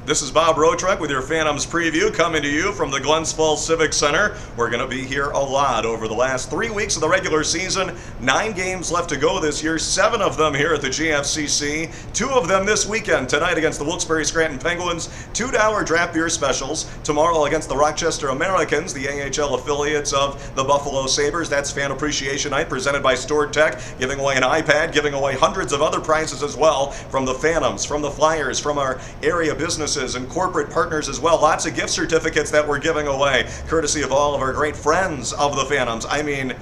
This is Bob Rotruck with your Phantoms preview coming to you from the Glens Falls Civic Center. We're going to be here a lot over the last 3 weeks of the regular season. 9 games left to go this year, 7 of them here at the GFCC. 2 of them this weekend, tonight against the Wilkes-Barre Scranton Penguins, $2 draft beer specials. Tomorrow against the Rochester Americans, the AHL affiliates of the Buffalo Sabres. That's Fan Appreciation Night presented by Stored Tech, giving away an iPad, giving away hundreds of other prizes as well from the Phantoms, from the Flyers, from our area businesses and corporate partners as well. Lots of gift certificates that we're giving away, courtesy of all of our great friends of the Phantoms. I mean,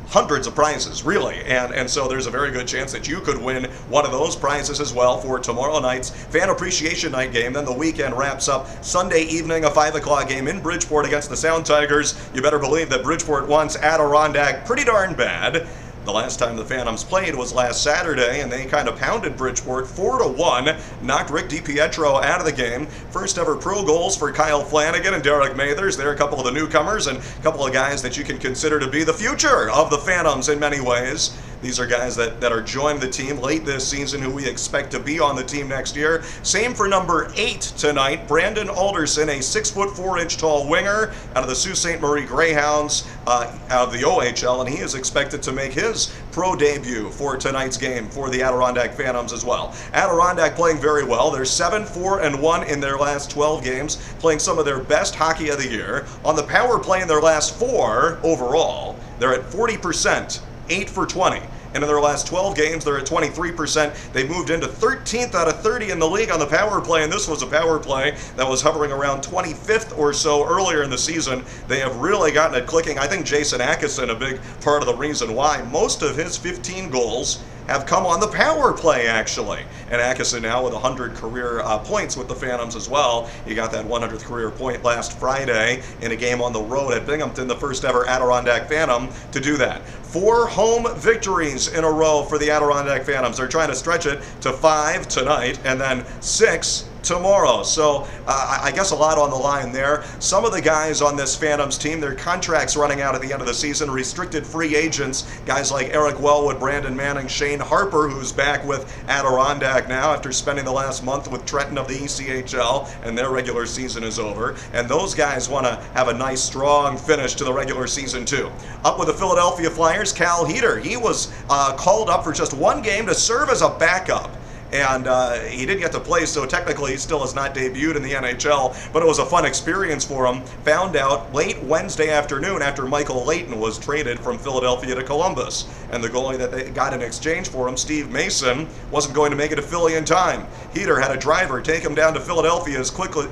hundreds of prizes, really. And so there's a very good chance that you could win one of those prizes as well for tomorrow night's Fan Appreciation Night game. Then the weekend wraps up Sunday evening, a 5 o'clock game in Bridgeport against the Sound Tigers. You better believe that Bridgeport wants Adirondack pretty darn bad. The last time the Phantoms played was last Saturday, and they kind of pounded Bridgeport 4-1, knocked Rick DiPietro out of the game. First ever pro goals for Kyle Flanagan and Derek Mathers. They're a couple of the newcomers and a couple of guys that you can consider to be the future of the Phantoms in many ways. These are guys that are joining the team late this season who we expect to be on the team next year. Same for number 8 tonight, Brandon Alderson, a 6'4" tall winger out of the Sault Ste. Marie Greyhounds out of the OHL, and he is expected to make his pro debut for tonight's game for the Adirondack Phantoms as well. Adirondack playing very well. They're 7-4-1 in their last 12 games, playing some of their best hockey of the year. On the power play in their last 4 overall, they're at 40%, 8 for 20. And in their last 12 games, they're at 23%. They moved into 13th out of 30 in the league on the power play, and this was a power play that was hovering around 25th or so earlier in the season. They have really gotten it clicking. I think Jason Akeson, a big part of the reason why most of his 15 goals have come on the power play, actually. And Akeson now with 100 career points with the Phantoms as well. He got that 100th career point last Friday in a game on the road at Binghamton, the first ever Adirondack Phantom to do that. 4 home victories in a row for the Adirondack Phantoms. They're trying to stretch it to 5 tonight and then 6 tomorrow. So I guess a lot on the line there. Some of the guys on this Phantoms team, their contracts running out at the end of the season, restricted free agents, guys like Eric Wellwood, Brandon Manning, Shane Harper, who's back with Adirondack now after spending the last month with Trenton of the ECHL, and their regular season is over. And those guys want to have a nice, strong finish to the regular season too. Up with the Philadelphia Flyers, Cal Heater. He was called up for just 1 game to serve as a backup. And he didn't get to play, so technically he still has not debuted in the NHL, but it was a fun experience for him. Found out late Wednesday afternoon after Michael Layton was traded from Philadelphia to Columbus. And the goalie that they got in exchange for him, Steve Mason, wasn't going to make it to Philly in time. Heater had a driver take him down to Philadelphia as quickly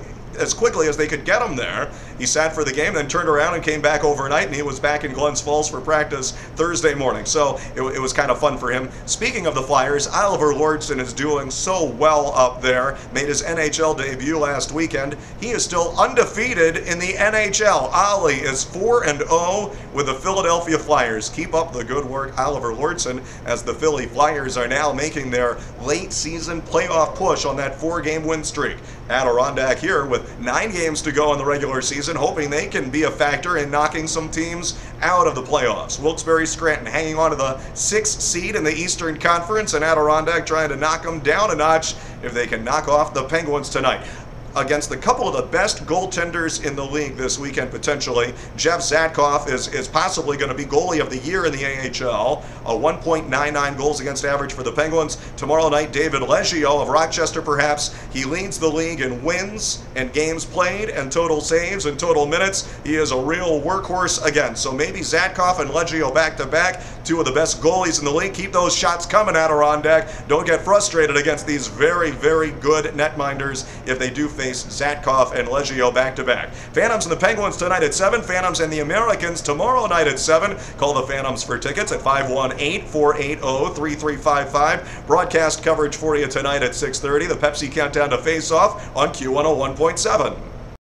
as they could get him there. He sat for the game, then turned around and came back overnight, and he was back in Glens Falls for practice Thursday morning. So it was kind of fun for him. Speaking of the Flyers, Oliver Lordson is doing so well up there. Made his NHL debut last weekend. He is still undefeated in the NHL. Ollie is 4-0 with the Philadelphia Flyers. Keep up the good work, Oliver Lordson, as the Philly Flyers are now making their late season playoff push on that 4-game win streak. Adirondack here with 9 games to go in the regular season, hoping they can be a factor in knocking some teams out of the playoffs. Wilkes-Barre Scranton hanging on to the 6th seed in the Eastern Conference, and Adirondack trying to knock them down a notch if they can knock off the Penguins tonight. Against a couple of the best goaltenders in the league this weekend, potentially. Jeff Zatkoff is possibly going to be goalie of the year in the AHL. A 1.99 goals against average for the Penguins. Tomorrow night, David Leggio of Rochester, perhaps. He leads the league in wins and games played and total saves and total minutes. He is a real workhorse again. So maybe Zatkoff and Leggio back-to-back, 2 of the best goalies in the league. Keep those shots coming, Adirondack. Don't get frustrated against these very, very good netminders if they do face Zatkoff and Leggio back-to-back. Phantoms and the Penguins tonight at 7. Phantoms and the Americans tomorrow night at 7. Call the Phantoms for tickets at 518-480-3355. Broadcast coverage for you tonight at 6:30. The Pepsi Countdown to Face-Off on Q101.7.